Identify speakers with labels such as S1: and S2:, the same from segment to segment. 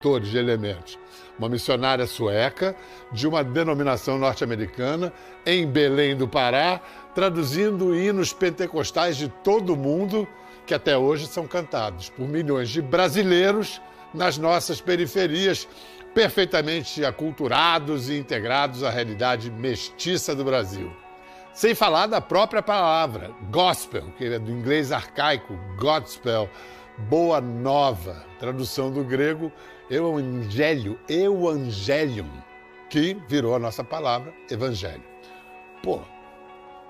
S1: fatores, de elementos. Uma missionária sueca, de uma denominação norte-americana, em Belém do Pará, traduzindo hinos pentecostais de todo o mundo, que até hoje são cantados por milhões de brasileiros nas nossas periferias, perfeitamente aculturados e integrados à realidade mestiça do Brasil. Sem falar da própria palavra, gospel, que é do inglês arcaico, gospel, boa nova, tradução do grego, evangelium, que virou a nossa palavra, evangelho. Pô,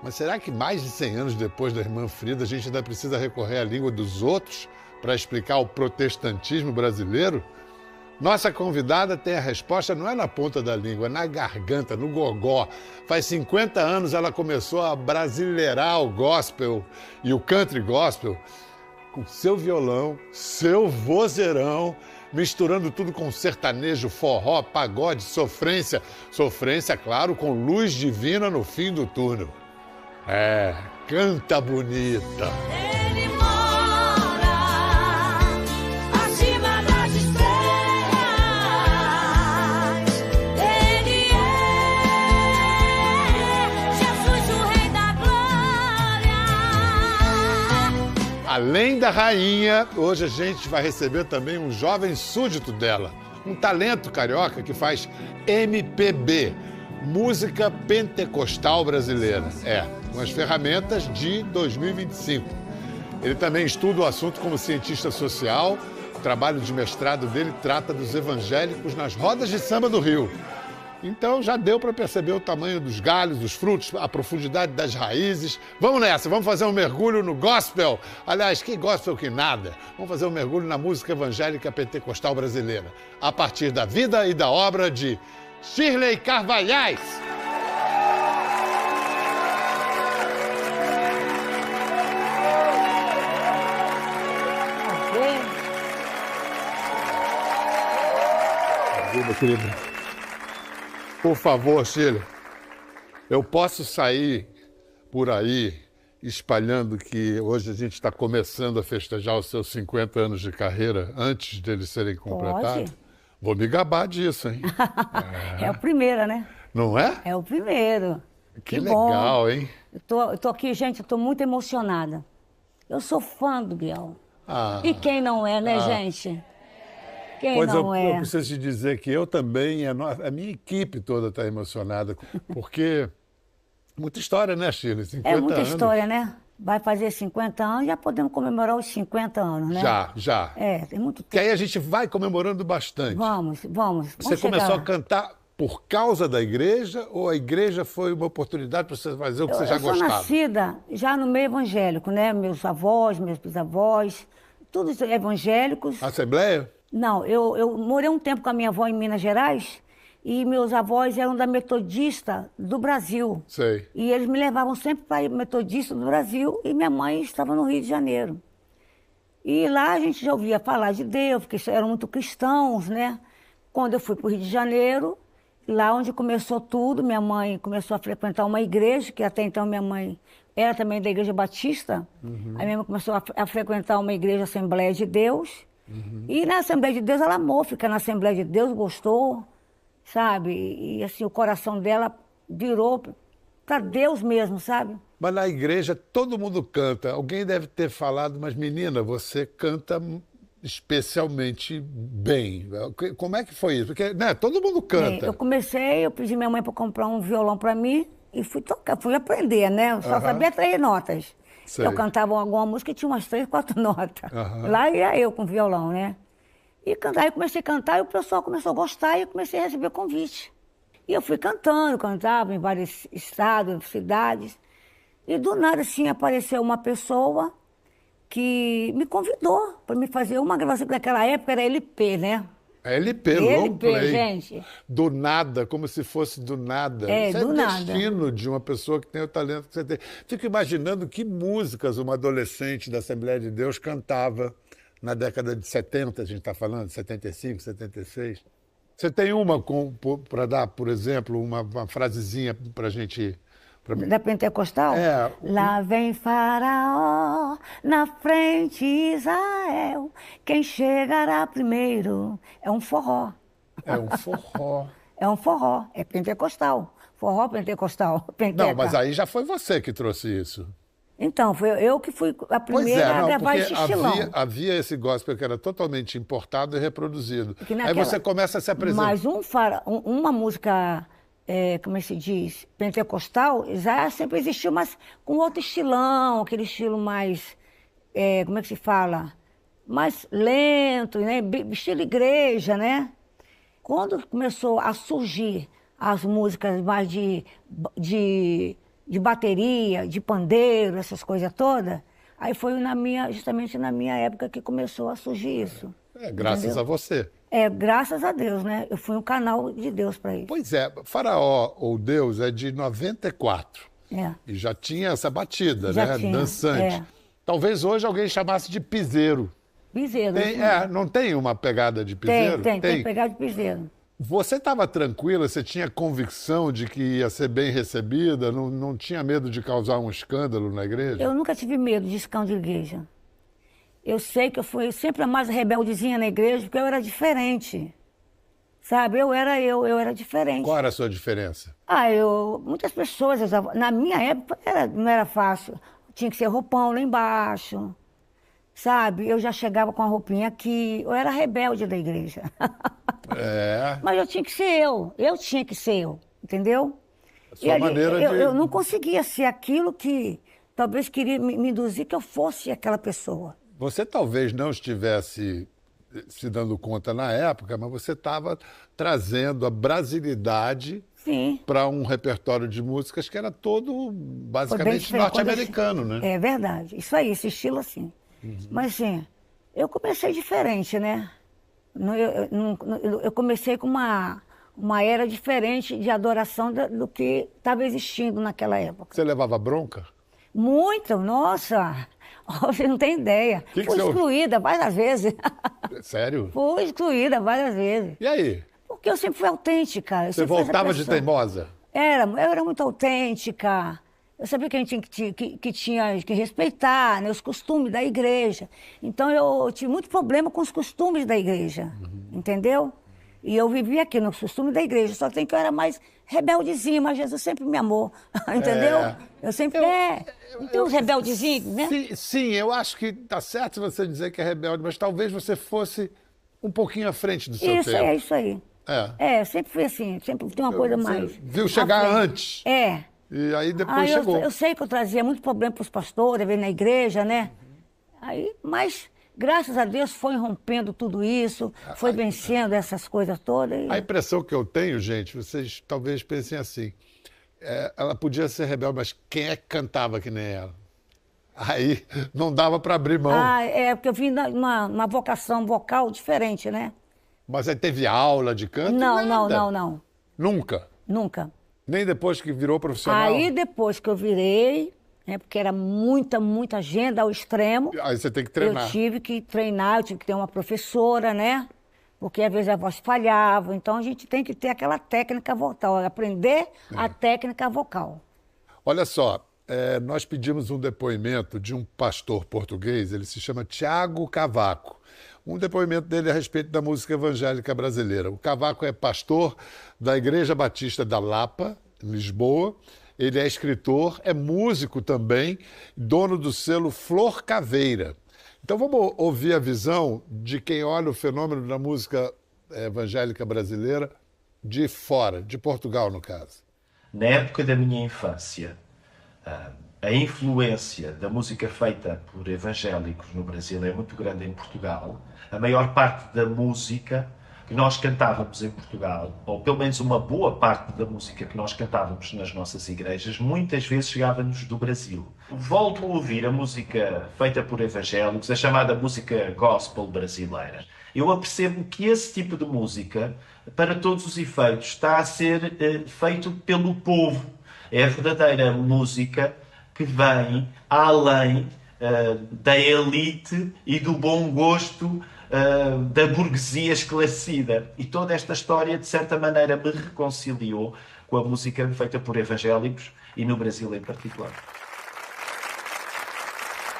S1: mas será que mais de 100 anos depois da irmã Frida a gente ainda precisa recorrer à língua dos outros para explicar o protestantismo brasileiro? Nossa convidada tem a resposta, não é na ponta da língua, é na garganta, no gogó. Faz 50 anos ela começou a brasileirar o gospel e o country gospel com seu violão, seu vozeirão, misturando tudo com sertanejo, forró, pagode, sofrência. Sofrência, claro, com luz divina no fim do túnel. Canta bonita.
S2: Ele mora acima das estrelas. Ele é Jesus, o Rei da Glória.
S1: Além da rainha, hoje a gente vai receber também um jovem súdito dela, um talento carioca que faz MPB, música pentecostal brasileira. Com as ferramentas de 2025. Ele também estuda o assunto como cientista social. O trabalho de mestrado dele trata dos evangélicos nas rodas de samba do Rio. Então já deu para perceber o tamanho dos galhos, dos frutos, a profundidade das raízes. Vamos nessa, vamos fazer um mergulho no gospel. Aliás, que gospel que nada. Vamos fazer um mergulho na música evangélica pentecostal brasileira, a partir da vida e da obra de Shirley Carvalhais. Querida. Por favor, Shirley, eu posso sair por aí espalhando que hoje a gente está começando a festejar os seus 50 anos de carreira antes deles serem completados?
S3: Pode.
S1: Vou me gabar disso, hein?
S3: É o primeiro, né?
S1: Não é?
S3: É o primeiro.
S1: Que
S3: bom.
S1: legal, hein?
S3: Eu tô aqui, gente, eu tô muito emocionada. Eu sou fã do Biel.
S1: Ah.
S3: E quem não é, né, gente? Quem
S1: Pois
S3: não
S1: eu
S3: é?
S1: preciso te dizer que eu também, a minha equipe toda está emocionada, porque muita história, né, Shirley? 50
S3: É muita
S1: anos.
S3: história, né? Vai fazer 50 anos, já podemos comemorar os 50 anos, né?
S1: Já.
S3: Tem muito
S1: Que
S3: tempo.
S1: aí a gente vai comemorando bastante.
S3: Vamos.
S1: Você começou a cantar por causa da igreja ou a igreja foi uma oportunidade para você fazer o que você já
S3: Eu sou
S1: gostava?
S3: nascida já no meio evangélico, né? Meus avós, meus bisavós, todos evangélicos.
S1: Assembleia?
S3: Não, eu morei um tempo com a minha avó em Minas Gerais e meus avós eram da Metodista do Brasil.
S1: Sei.
S3: E eles me levavam sempre para a Metodista do Brasil e minha mãe estava no Rio de Janeiro. E lá a gente já ouvia falar de Deus, porque eram muito cristãos, né? Quando eu fui para o Rio de Janeiro, lá onde começou tudo, minha mãe começou a frequentar uma igreja, que até então minha mãe era também da Igreja Batista. A minha mãe começou a frequentar uma igreja Assembleia de Deus. E na Assembleia de Deus ela amou ficar na Assembleia de Deus, gostou, sabe? E assim, o coração dela virou para Deus mesmo, sabe?
S1: Mas na igreja todo mundo canta. Alguém deve ter falado, mas menina, você canta especialmente bem. Como é que foi isso? Porque, né, todo mundo canta.
S3: Eu pedi minha mãe para comprar um violão para mim e fui tocar, fui aprender, né? Eu só sabia 3 notas.
S1: Sei.
S3: Eu cantava alguma música e tinha umas 3, 4 notas. Lá ia eu com violão, né? E aí comecei a cantar e o pessoal começou a gostar e eu comecei a receber convite. E eu fui cantava em vários estados, cidades. E do nada, assim, apareceu uma pessoa que me convidou para me fazer uma gravação, que naquela época era LP, né?
S1: LP, long
S3: LP,
S1: play.
S3: gente.
S1: Do nada, como se fosse do nada. Isso
S3: do
S1: o
S3: nada.
S1: destino de uma pessoa que tem o talento que você tem. Fico imaginando que músicas uma adolescente da Assembleia de Deus cantava na década de 70, a gente está falando, 75, 76. Você tem uma para dar, por exemplo, uma frasezinha para a gente
S3: Da Pentecostal?
S1: É.
S3: Lá vem Faraó, na frente Israel, quem chegará primeiro é um forró.
S1: É um forró.
S3: É um forró, é pentecostal. Forró pentecostal, penteca.
S1: Não, mas aí já foi você que trouxe isso.
S3: Então, foi eu que fui a
S1: Pois
S3: primeira
S1: é,
S3: a
S1: não,
S3: gravar
S1: porque
S3: esse estilão.
S1: havia esse gospel que era totalmente importado e reproduzido.
S3: Que
S1: Aí
S3: naquela-
S1: você começa a se apresentar.
S3: Mas uma música, como é que se diz, pentecostal, já sempre existiu, mas com outro estilão, aquele estilo mais, como é que se fala? Mais lento, né? Estilo igreja, né? Quando começou a surgir as músicas mais de bateria, de pandeiro, essas coisas todas, aí foi justamente na minha época que começou a surgir isso.
S1: Graças
S3: entendeu?
S1: a você.
S3: Graças a Deus, né? Eu fui um canal de Deus para isso.
S1: Pois é, Faraó ou Deus é de 94.
S3: É.
S1: E já tinha essa batida,
S3: Já
S1: né?
S3: tinha,
S1: Dançante.
S3: é.
S1: Talvez hoje alguém chamasse de piseiro.
S3: Piseiro.
S1: Tem, não tem uma pegada de piseiro?
S3: Tem pegado de piseiro.
S1: Você estava tranquila? Você tinha convicção de que ia ser bem recebida? Não tinha medo de causar um escândalo na igreja?
S3: Eu nunca tive medo de escândalo de igreja. Eu sei que eu fui sempre a mais rebeldezinha na igreja, porque eu era diferente. Sabe? Eu era diferente.
S1: Qual era a sua diferença?
S3: Muitas pessoas, na minha época, não era fácil. Tinha que ser roupão lá embaixo. Sabe? Eu já chegava com a roupinha aqui. Eu era rebelde da igreja. Mas eu tinha que ser eu tinha que ser eu, entendeu?
S1: A sua maneira de...
S3: Eu não conseguia ser aquilo que talvez queria me induzir que eu fosse aquela pessoa.
S1: Você talvez não estivesse se dando conta na época, mas você estava trazendo a brasilidade para um repertório de músicas que era todo basicamente norte-americano, né?
S3: É verdade, isso aí, esse estilo assim. Mas assim, eu comecei diferente, né? Eu comecei com uma era diferente de adoração do que estava existindo naquela época.
S1: Você levava bronca?
S3: Muito, nossa! Você não tem ideia. Fui excluída várias vezes.
S1: Sério?
S3: Fui excluída várias vezes.
S1: E aí?
S3: Porque eu sempre fui autêntica.
S1: Você voltava de teimosa?
S3: Eu era muito autêntica. Eu sabia que a gente tinha que respeitar, né, os costumes da igreja. Então eu tive muito problema com os costumes da igreja, entendeu? E eu vivia aqui nos costumes da igreja, só tem que eu era mais rebeldezinha, mas Jesus sempre me amou, entendeu? Eu sempre... não tem uns rebeldezinhos, né?
S1: Sim, eu acho que tá certo você dizer que é rebelde, mas talvez você fosse um pouquinho à frente do seu tempo.
S3: Isso aí. Sempre fui assim, sempre tem uma coisa mais...
S1: Viu chegar antes. E aí depois chegou.
S3: Eu sei que eu trazia muito problema para os pastores, ver na igreja, né? Mas... Graças a Deus foi rompendo tudo isso, foi vencendo essas coisas todas.
S1: A impressão que eu tenho, gente, vocês talvez pensem assim, ela podia ser rebelde, mas quem é que cantava que nem ela? Aí não dava para abrir mão.
S3: Porque eu vim numa vocação vocal diferente, né?
S1: Mas aí teve aula de canto?
S3: Não.
S1: Nunca?
S3: Nunca.
S1: Nem depois que virou profissional?
S3: Aí depois que eu virei... porque era muita agenda ao extremo.
S1: Aí você tem que treinar.
S3: Eu tive que treinar, eu tive que ter uma professora, né? Porque às vezes a voz falhava. Então a gente tem que ter aquela técnica vocal, aprender a técnica vocal.
S1: Olha só, nós pedimos um depoimento de um pastor português, ele se chama Tiago Cavaco. Um depoimento dele a respeito da música evangélica brasileira. O Cavaco é pastor da Igreja Batista da Lapa, em Lisboa. Ele é escritor, é músico também, dono do selo Flor Caveira. Então vamos ouvir a visão de quem olha o fenômeno da música evangélica brasileira de fora, de Portugal, no caso.
S4: Na época da minha infância, a influência da música feita por evangélicos no Brasil é muito grande em Portugal. A maior parte da música que nós cantávamos em Portugal, ou pelo menos uma boa parte da música que nós cantávamos nas nossas igrejas, muitas vezes chegava-nos do Brasil. Volto a ouvir a música feita por evangélicos, a chamada música gospel brasileira. Eu apercebo que esse tipo de música, para todos os efeitos, está a ser feito pelo povo. É a verdadeira música que vem além da elite e do bom gosto da burguesia esclarecida. E toda esta história, de certa maneira, me reconciliou com a música feita por evangélicos e no Brasil em particular.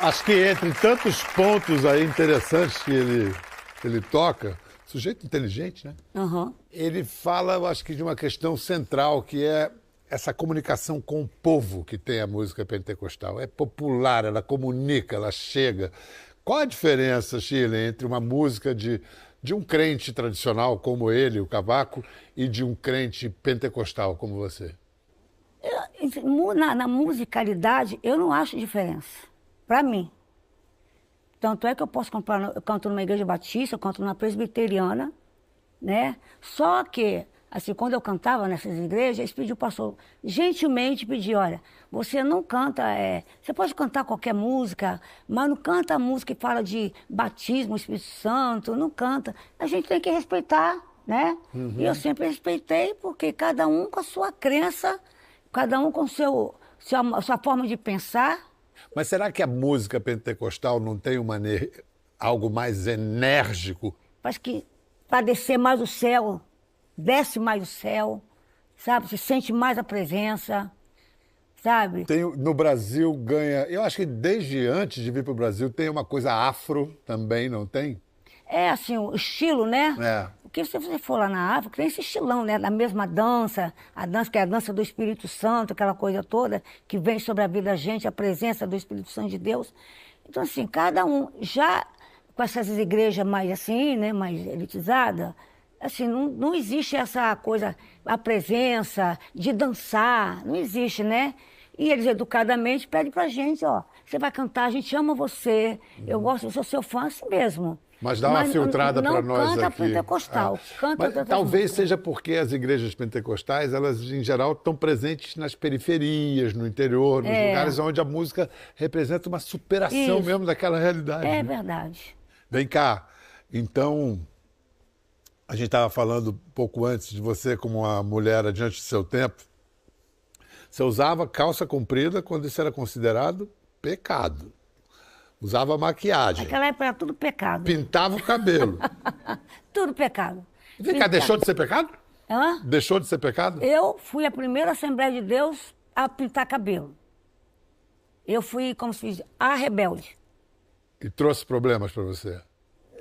S1: Acho que entre tantos pontos aí interessantes que ele toca, sujeito inteligente, né?
S3: Aham.
S1: Ele fala, eu acho que de uma questão central, que é essa comunicação com o povo que tem a música pentecostal. É popular, ela comunica, ela chega. Qual a diferença, Shirley, entre uma música de um crente tradicional como ele, o Cavaco, e de um crente pentecostal como você?
S3: Na musicalidade, eu não acho diferença. Para mim. Tanto é que eu eu canto numa igreja batista, eu canto numa presbiteriana, né? Só que, assim, quando eu cantava nessas igrejas, eles pediam o pastor, gentilmente pediam, olha, você não canta, você pode cantar qualquer música, mas não canta a música que fala de batismo, Espírito Santo, não canta. A gente tem que respeitar, né? E eu sempre respeitei, porque cada um com a sua crença, cada um com sua forma de pensar.
S1: Mas será que a música pentecostal não tem algo mais enérgico?
S3: Parece que para descer mais o céu, desce mais o céu, sabe? Se sente mais a presença, sabe?
S1: No Brasil ganha... Eu acho que desde antes de vir para o Brasil tem uma coisa afro também, não tem?
S3: É assim, o estilo, né?
S1: É.
S3: Porque se você for lá na África, tem esse estilão, né? Da mesma dança, a dança que é a dança do Espírito Santo, aquela coisa toda que vem sobre a vida da gente, a presença do Espírito Santo de Deus. Então, assim, cada um já com essas igrejas mais assim, né? Mais elitizadas, assim, não existe essa coisa, a presença de dançar, não existe, né? E eles educadamente pedem pra gente, ó, você vai cantar, a gente ama você, eu sou seu fã assim mesmo.
S1: Mas dá uma filtrada para nós aqui.
S3: Não canta pentecostal, canta outras
S1: talvez
S3: músicas.
S1: seja porque as igrejas pentecostais, elas em geral estão presentes nas periferias, no interior, nos lugares onde a música representa uma superação
S3: Isso.
S1: mesmo daquela realidade.
S3: É
S1: né?
S3: verdade.
S1: Vem cá, então, a gente estava falando um pouco antes de você como uma mulher adiante do seu tempo. Você usava calça comprida quando isso era considerado pecado. Usava maquiagem.
S3: Naquela época era tudo pecado.
S1: Pintava o cabelo.
S3: Tudo pecado.
S1: Vem cá, deixou de ser pecado?
S3: Hã?
S1: Deixou de ser pecado?
S3: Eu fui a primeira Assembleia de Deus a pintar cabelo. Eu fui, como se diz, a rebelde.
S1: E trouxe problemas para você?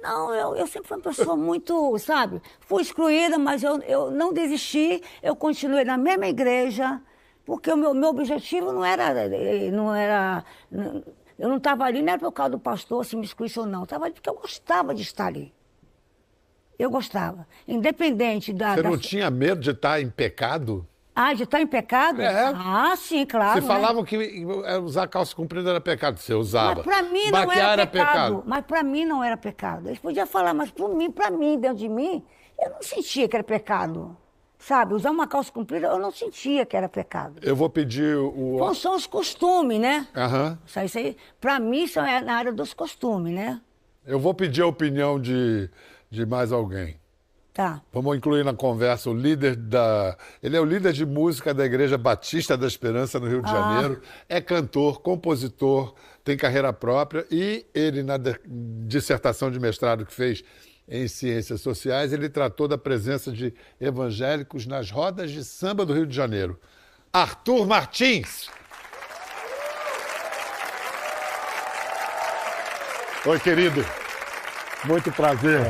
S3: Não, eu sempre fui uma pessoa muito, sabe? Fui excluída, mas eu não desisti. Eu continuei na mesma igreja, porque o meu objetivo não era... Eu não estava ali, não era por causa do pastor, se me excluísse ou não. Eu estava ali porque eu gostava de estar ali. Eu gostava. Independente da...
S1: Você não tinha medo de estar em pecado?
S3: Ah, de estar em pecado?
S1: É.
S3: Ah, sim, claro.
S1: Você
S3: né?
S1: falava que usar calça comprida era pecado, você usava.
S3: Mas para mim não
S1: Maquiar
S3: era pecado. Mas para mim não era pecado. Eles podiam falar, mas para mim, dentro de mim, eu não sentia que era pecado. Sabe, usar uma calça comprida, eu não sentia que era pecado.
S1: Eu vou pedir
S3: Então, são os costumes, né?
S1: Aham.
S3: Isso aí, para mim, isso é na área dos costumes, né?
S1: Eu vou pedir a opinião de mais alguém.
S3: Tá.
S1: Vamos incluir na conversa o líder da... Ele é o líder de música da Igreja Batista da Esperança, no Rio de Janeiro. É cantor, compositor, tem carreira própria. E ele, na dissertação de mestrado que fez em Ciências Sociais, ele tratou da presença de evangélicos nas rodas de samba do Rio de Janeiro. Arthur Martins. Oi, querido. Muito prazer.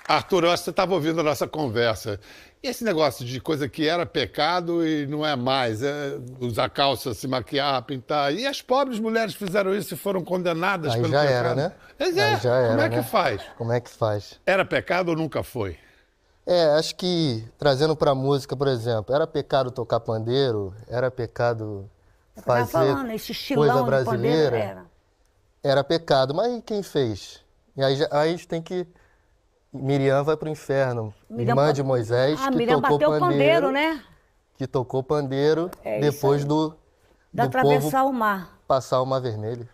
S1: Arthur, eu acho que você estava ouvindo a nossa conversa. E esse negócio de coisa que era pecado e não é mais, usar calça, se maquiar, pintar. E as pobres mulheres fizeram isso e foram condenadas
S5: Aí
S1: pelo
S5: já
S1: pecado.
S5: era, né?
S1: Pois é.
S5: Aí já era,
S1: Como é
S5: né?
S1: que faz?
S5: Como é que faz?
S1: Era pecado ou nunca foi?
S5: Acho que, trazendo pra música, por exemplo, era pecado tocar pandeiro, era pecado
S3: Eu tava
S5: fazer
S3: falando, esse estilão
S5: coisa
S3: de pandeiro
S5: brasileira,
S3: era.
S5: era pecado. Mas e quem fez? E aí a gente tem que... Miriam vai pro inferno, irmã de Moisés, que
S3: Miriam
S5: tocou
S3: bateu o pandeiro, né?
S5: que tocou pandeiro
S3: É isso
S5: depois
S3: aí.
S5: do
S3: Atravessar
S5: povo
S3: o mar.
S5: passar o Mar Vermelho.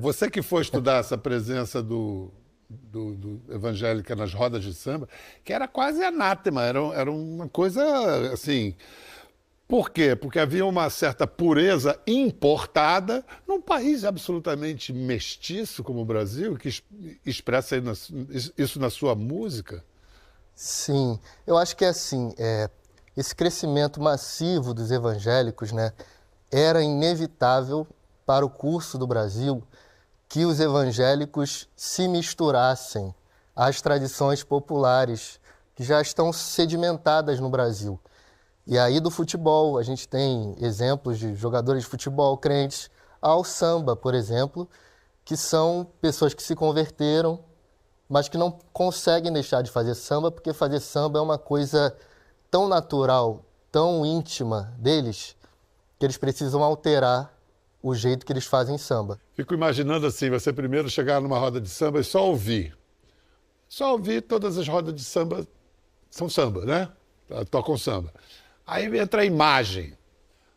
S1: Você que foi estudar essa presença do evangélica nas rodas de samba, que era quase anátema, era uma coisa assim... Por quê? Porque havia uma certa pureza importada num país absolutamente mestiço como o Brasil, que expressa aí isso na sua música.
S5: Sim, eu acho que é assim, esse crescimento massivo dos evangélicos, né, era inevitável para o curso do Brasil que os evangélicos se misturassem às tradições populares que já estão sedimentadas no Brasil. E aí do futebol, a gente tem exemplos de jogadores de futebol crentes ao samba, por exemplo, que são pessoas que se converteram, mas que não conseguem deixar de fazer samba, porque fazer samba é uma coisa tão natural, tão íntima deles, que eles precisam alterar o jeito que eles fazem samba.
S1: Fico imaginando assim, você primeiro chegar numa roda de samba e só ouvir. Só ouvir, todas as rodas de samba são samba, né? Tocam samba. Aí entra a imagem,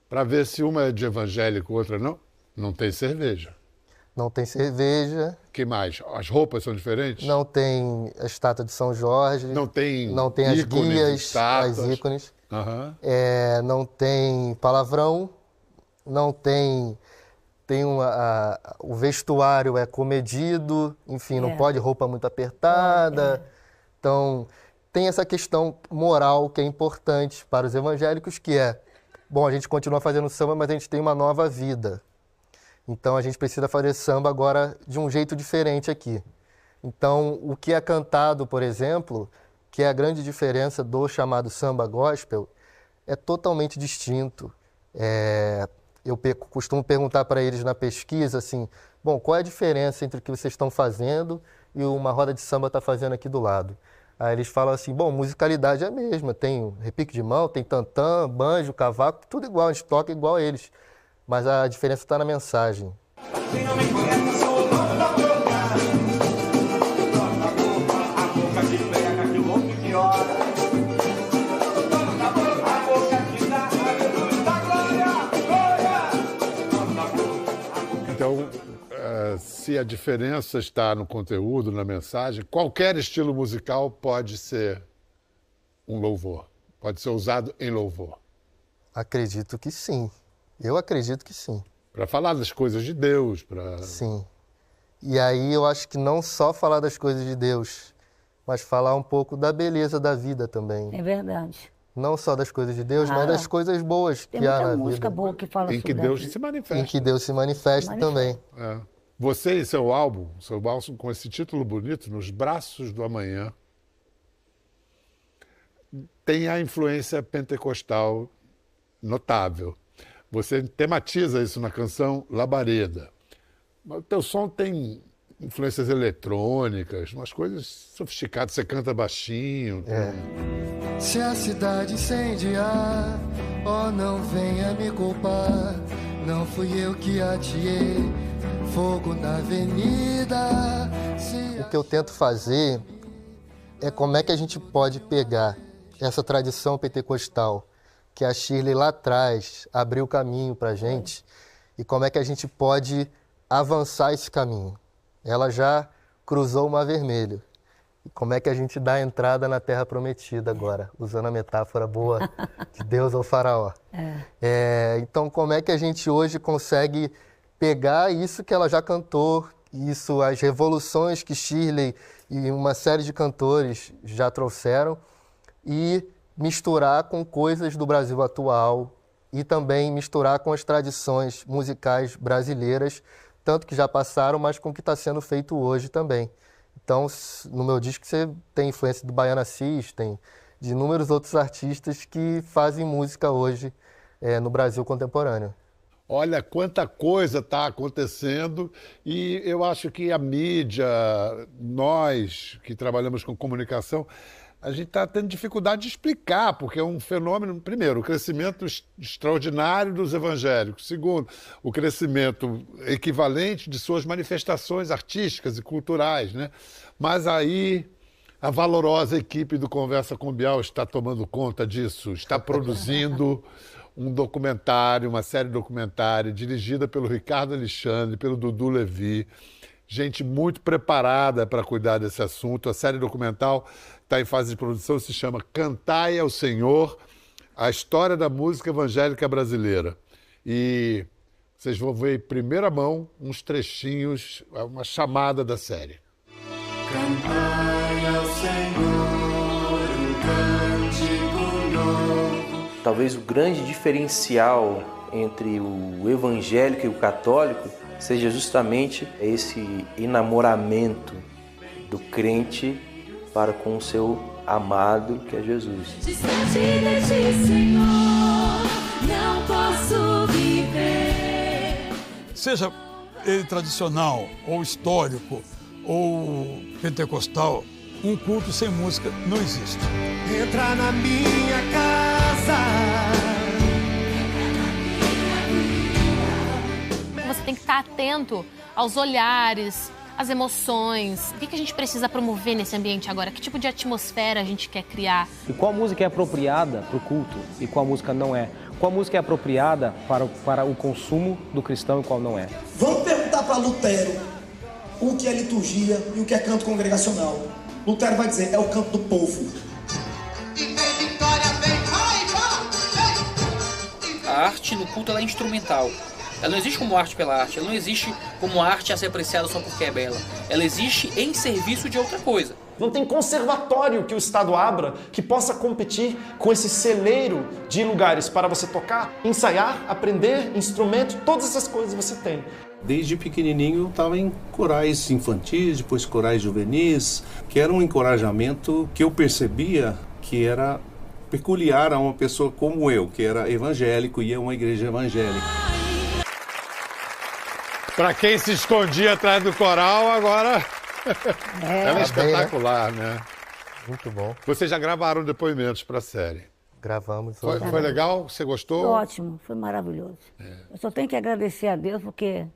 S1: para ver se uma é de evangélico, outra não. Não tem cerveja.
S5: Não tem cerveja.
S1: Que mais? As roupas são diferentes?
S5: Não tem a estátua de São Jorge.
S1: Não tem
S5: as
S1: ícones,
S5: guias,
S1: estátuas.
S5: as ícones.
S1: Uhum.
S5: Não tem palavrão. Não tem... o vestuário é comedido. Enfim, não pode roupa muito apertada. Então, tem essa questão moral que é importante para os evangélicos, que é... Bom, a gente continua fazendo samba, mas a gente tem uma nova vida. Então, a gente precisa fazer samba agora de um jeito diferente aqui. Então, o que é cantado, por exemplo, que é a grande diferença do chamado samba gospel, é totalmente distinto. Eu costumo perguntar para eles na pesquisa, assim, bom, qual é a diferença entre o que vocês estão fazendo e uma roda de samba está fazendo aqui do lado? Aí eles falam assim, bom, musicalidade é a mesma, tem repique de mão, tem tantã, banjo, cavaco, tudo igual, a gente toca igual a eles. Mas a diferença está na mensagem.
S1: Então, se a diferença está no conteúdo, na mensagem, qualquer estilo musical pode ser um louvor, pode ser usado em louvor.
S5: Acredito que sim. Eu acredito que sim.
S1: Para falar das coisas de Deus, para...
S5: Sim. E aí eu acho que não só falar das coisas de Deus, mas falar um pouco da beleza da vida também.
S3: É verdade.
S5: Não só das coisas de Deus, mas das coisas boas
S3: Tem
S5: que há
S3: muita
S5: na
S3: música
S5: vida.
S3: boa que fala
S1: em que
S3: sobre
S1: Deus
S3: a vida.
S1: se manifesta.
S5: Em que Deus se manifesta também.
S1: É. Você e seu álbum com esse título bonito, Nos Braços do Amanhã, tem a influência pentecostal notável. Você tematiza isso na canção Labareda. Mas o teu som tem influências eletrônicas, umas coisas sofisticadas. Você canta baixinho.
S5: Se a cidade incendiar, oh, não venha me culpar. Não fui eu que ateei fogo na avenida. O que eu tento fazer é como é que a gente pode pegar essa tradição pentecostal que a Shirley lá atrás abriu o caminho para a gente e como é que a gente pode avançar esse caminho. Ela já cruzou o Mar Vermelho. E como é que a gente dá a entrada na Terra Prometida agora, usando a metáfora boa de Deus ao faraó. Então, como é que a gente hoje consegue pegar isso que ela já cantou, isso, as revoluções que Shirley e uma série de cantores já trouxeram e misturar com coisas do Brasil atual e também misturar com as tradições musicais brasileiras, tanto que já passaram, mas com o que está sendo feito hoje também. Então, no meu disco você tem influência do Baiana System, de inúmeros outros artistas que fazem música hoje no Brasil contemporâneo.
S1: Olha quanta coisa está acontecendo e eu acho que a mídia, nós que trabalhamos com comunicação, a gente está tendo dificuldade de explicar, porque é um fenômeno, primeiro, o crescimento extraordinário dos evangélicos. Segundo, o crescimento equivalente de suas manifestações artísticas e culturais, né? Mas aí a valorosa equipe do Conversa com Bial está tomando conta disso, está produzindo um documentário, uma série documentária dirigida pelo Ricardo Alexandre, pelo Dudu Levi, gente muito preparada para cuidar desse assunto. A série documental está em fase de produção, se chama Cantai ao Senhor, a história da música evangélica brasileira. E vocês vão ver em primeira mão uns trechinhos, uma chamada da série.
S5: Cantai ao Senhor um cântico novo.
S6: Talvez o grande diferencial entre o evangélico e o católico seja justamente esse enamoramento do crente para com o seu amado, que é Jesus.
S2: Distante de ti, Senhor, não posso viver.
S7: Seja ele tradicional, ou histórico, ou pentecostal, um culto sem música não existe.
S5: Entra na minha casa.
S8: Você tem que estar atento aos olhares, às emoções. O que a gente precisa promover nesse ambiente agora? Que tipo de atmosfera a gente quer criar?
S9: E qual música é apropriada para o culto e qual música não é? Qual música é apropriada para o consumo do cristão e qual não é?
S10: Vamos perguntar para Lutero o que é liturgia e o que é canto congregacional. Lutero vai dizer, é o canto do povo.
S11: A arte no culto ela é instrumental. Ela não existe como arte pela arte. Ela não existe como arte a ser apreciada só porque é bela. Ela existe em serviço de outra coisa.
S12: Não tem conservatório que o Estado abra que possa competir com esse celeiro de lugares para você tocar, ensaiar, aprender, instrumento, todas essas coisas você tem.
S13: Desde pequenininho eu estava em corais infantis, depois corais juvenis, que era um encorajamento que eu percebia que era peculiar a uma pessoa como eu, que era evangélico e ia a uma igreja evangélica.
S1: Para quem se escondia atrás do coral, agora ela é espetacular, né?
S14: Muito bom.
S1: Vocês já gravaram depoimentos para a série?
S14: Gravamos.
S1: Foi legal? Você gostou?
S3: Ótimo, foi maravilhoso. Eu só tenho que agradecer a Deus, porque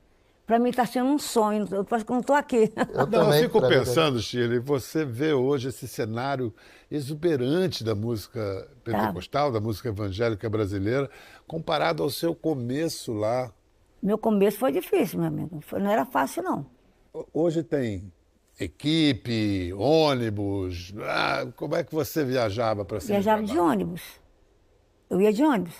S3: para mim está sendo um sonho. Eu acho que não estou aqui.
S1: Eu fico pensando, Shirley, você vê hoje esse cenário exuberante da música pentecostal, da música evangélica brasileira, comparado ao seu começo lá.
S3: Meu começo foi difícil, meu amigo. Não era fácil, não.
S1: Hoje tem equipe, ônibus. Como é que você viajava para cima?
S3: Viajava de ônibus. Eu ia de ônibus.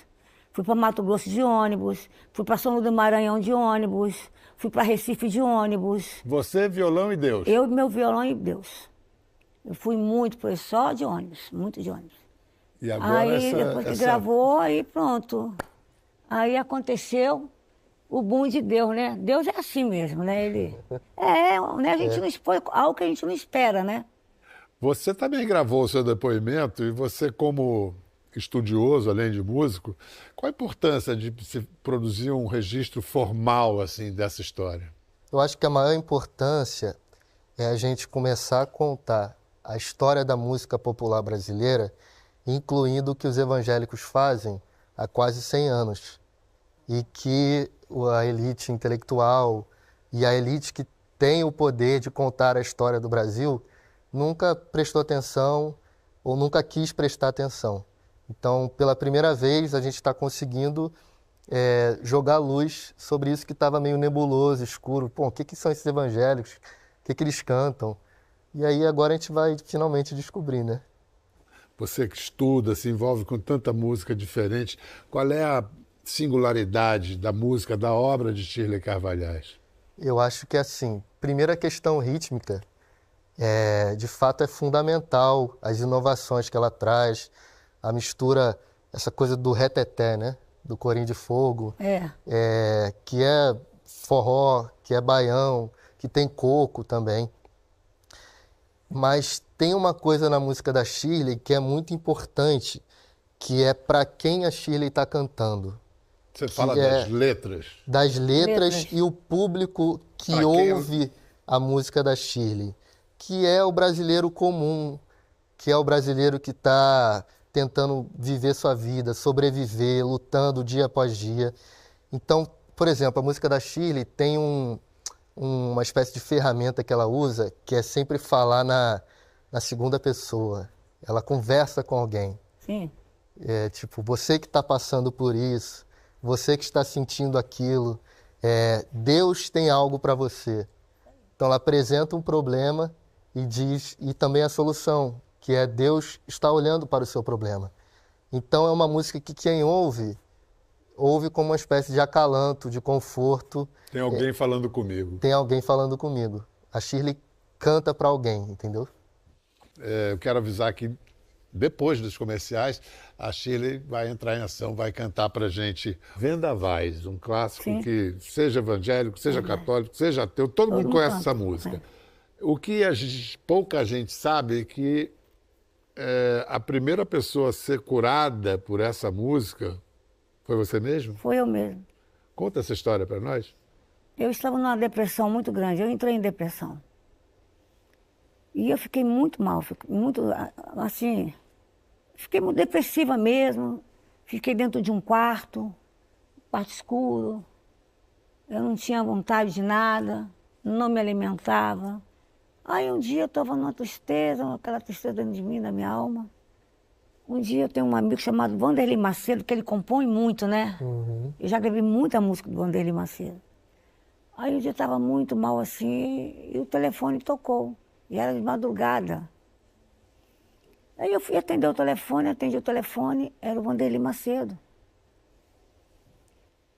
S3: Fui para Mato Grosso de ônibus, fui para São Luís do Maranhão de ônibus, fui para Recife de ônibus.
S1: Você, violão e Deus?
S3: Eu, meu violão e Deus. Eu fui muito, foi só de ônibus, muito de ônibus.
S1: E agora
S3: aí, depois que gravou, aí pronto. Aí aconteceu o boom de Deus, né? Deus é assim mesmo, né? Ele né? A gente não expõe algo que a gente não espera, né?
S1: Você também gravou o seu depoimento e você, como estudioso, além de músico, qual a importância de se produzir um registro formal assim dessa história?
S14: Eu acho que a maior importância é a gente começar a contar a história da música popular brasileira, incluindo o que os evangélicos fazem há quase 100 anos. E que a elite intelectual e a elite que tem o poder de contar a história do Brasil nunca prestou atenção ou nunca quis prestar atenção. Então, pela primeira vez, a gente está conseguindo jogar luz sobre isso que estava meio nebuloso, escuro. Pô, o que são esses evangélicos? O que eles cantam? E aí agora a gente vai finalmente descobrir, né?
S1: Você que estuda, se envolve com tanta música diferente, qual é a singularidade da música, da obra de Shirley Carvalhais?
S14: Eu acho que assim, primeira questão rítmica, de fato é fundamental, as inovações que ela traz, a mistura, essa coisa do reteté, né? Do corinho de fogo, que é forró, que é baião, que tem coco também. Mas tem uma coisa na música da Shirley que é muito importante, que é para quem a Shirley está cantando.
S1: Você fala das letras?
S14: Das letras e o público que ouve a música da Shirley, que é o brasileiro comum, que é o brasileiro que está tentando viver sua vida, sobreviver, lutando dia após dia. Então, por exemplo, a música da Shirley tem uma espécie de ferramenta que ela usa, que é sempre falar na segunda pessoa. Ela conversa com alguém.
S3: Sim.
S14: Tipo, você que está passando por isso, você que está sentindo aquilo, Deus tem algo para você. Então ela apresenta um problema e também a solução, que é Deus está olhando para o seu problema. Então é uma música que quem ouve como uma espécie de acalanto, de conforto.
S1: Tem alguém falando comigo.
S14: Tem alguém falando comigo. A Shirley canta para alguém, entendeu?
S1: Eu quero avisar que depois dos comerciais, a Shirley vai entrar em ação, vai cantar pra gente Vendavais, um clássico que seja evangélico, seja católico, seja ateu, todo mundo conhece essa música. O que pouca gente sabe é que a primeira pessoa a ser curada por essa música foi você mesmo?
S3: Foi eu mesmo.
S1: Conta essa história para nós.
S3: Eu estava numa depressão muito grande, eu entrei em depressão. E eu fiquei muito mal, fiquei muito depressiva mesmo. Fiquei dentro de um quarto escuro. Eu não tinha vontade de nada, não me alimentava. Aí um dia eu estava numa tristeza, aquela tristeza dentro de mim, na minha alma. Um dia eu tenho um amigo chamado Vanderlei Macedo, que ele compõe muito, né? Eu já gravei muita música do Vanderlei Macedo. Aí um dia eu estava muito mal assim, e o telefone tocou. E era de madrugada. Aí eu fui atender o telefone, atendi o telefone, era o Vanderlei Macedo.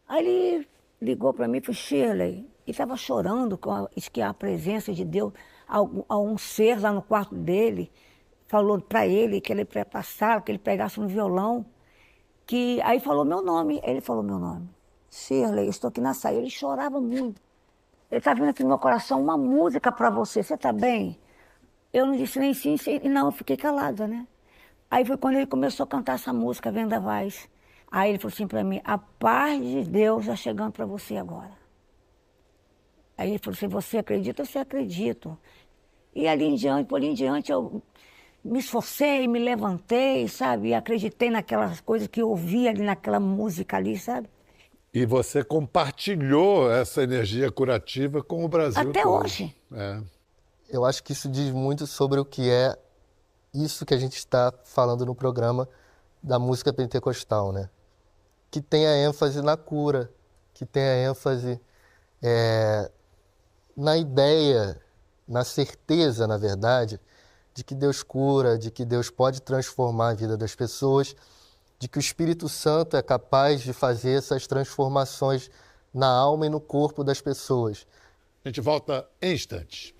S3: Aí ele ligou para mim e falou, Shirley, e estava chorando, que a presença de Deus, um ser lá no quarto dele, falou para ele que ele ia passar, que ele pegasse um violão, aí falou meu nome, ele falou meu nome. Shirley, eu estou aqui na saída, ele chorava muito. Ele está vindo aqui no meu coração uma música para você está bem? Eu não disse nem sim, não, eu fiquei calada, né? Aí foi quando ele começou a cantar essa música, Vendavais. Aí ele falou assim para mim, a paz de Deus está chegando para você agora. Aí ele falou assim, você acredita? Eu acredito. E ali em diante, eu me esforcei, me levantei, sabe? E acreditei naquelas coisas que eu ouvi ali naquela música ali, sabe?
S1: E você compartilhou essa energia curativa com o Brasil
S3: até
S1: todo.
S3: Hoje.
S14: Eu acho que isso diz muito sobre o que é isso que a gente está falando no programa da música pentecostal, né? Que tem a ênfase na cura, que tem a ênfase na ideia, na certeza, na verdade, de que Deus cura, de que Deus pode transformar a vida das pessoas, de que o Espírito Santo é capaz de fazer essas transformações na alma e no corpo das pessoas.
S1: A gente volta em instantes.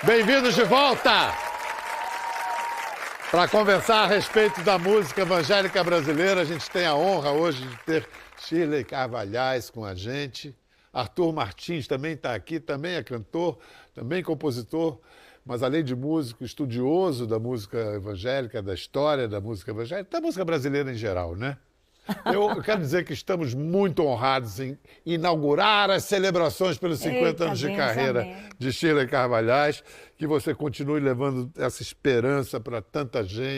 S1: Bem-vindos de volta para conversar a respeito da música evangélica brasileira. A gente tem a honra hoje de ter Shirley Carvalhais com a gente. Arthur Martins também está aqui, também é cantor, também compositor, mas além de músico, estudioso da música evangélica, da história da música evangélica, da música brasileira em geral, né? Eu quero dizer que estamos muito honrados em inaugurar as celebrações pelos 50 anos de carreira de Shirley Carvalhais, que você continue levando essa esperança para tanta gente.